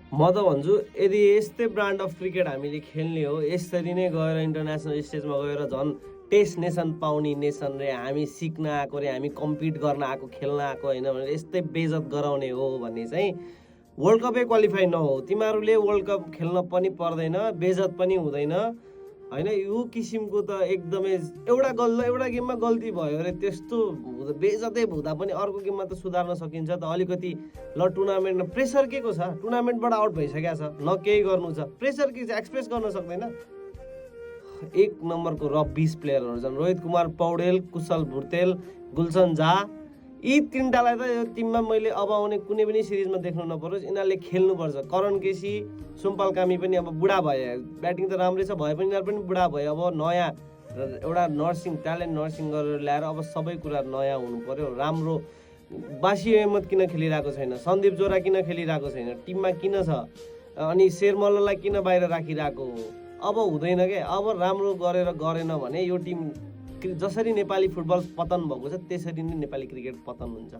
म त भन्छु यदि यस्तै ब्रान्ड अफ क्रिकेट हामीले खेल्ने हो, यसरी नै गएर इन्टरनेसनल स्टेजमा गएर झन् टेस्ट नेसन पाउने नेसन रे, हामी सिक्न आएको रे, हामी कम्पिट गर्न आएको, खेल्न आएको होइन भनेर यस्तै बेइज्जत गराउने हो भने चाहिँ वर्ल्ड कपै क्वालिफाई नहो। तिमीहरूले वर्ल्ड कप खेल्न पनि पर्दैन, बेइज्जत पनि हुँदैन होइन। यो किसिमको त एकदमै एउटा गेममा गल्ती भयो अरे त्यस्तो बेइज्जतै हुँदा पनि अर्को गेममा त सुधार्न सकिन्छ त अलिकति। ल टुर्नामेन्टमा प्रेसर के को छ, टुर्नामेन्टबाट आउट भइसकेको छ, न केही गर्नु छ, प्रेसर के छ, एक्सप्रेस गर्न सक्दैन। एक नम्बरको रब्बिस प्लेयरहरू छन्, रोहित कुमार पौडेल, कुशल भुर्तेल, गुलसन झा, यी तिनटालाई त यो टिममा मैले अब आउने कुनै पनि सिरिजमा देख्नु नपरोस्, यिनीहरूले खेल्नुपर्छ। करण केसी, सुम्पाल कामी पनि अब बुढा भए, ब्याटिङ त राम्रै छ भए पनि यिनीहरू पनि बुढा भयो। अब नयाँ एउटा ट्यालेन्ट नर्सिङ गरेर ल्याएर अब सबै कुरा नयाँ हुनु पर्यो। राम्रो बासी अहमद किन खेलिरहेको छैन, सन्दीप जोरा किन खेलिरहेको छैन, टिममा किन छ, अनि शेरमल्ललाई किन बाहिर राखिरहेको हो, अब हुँदैन क्या। अब राम्रो गरेन भने यो टिम जसरी नेपाली फुटबल पतन भएको छ त्यसरी नै नेपाली क्रिकेट पतन हुन्छ।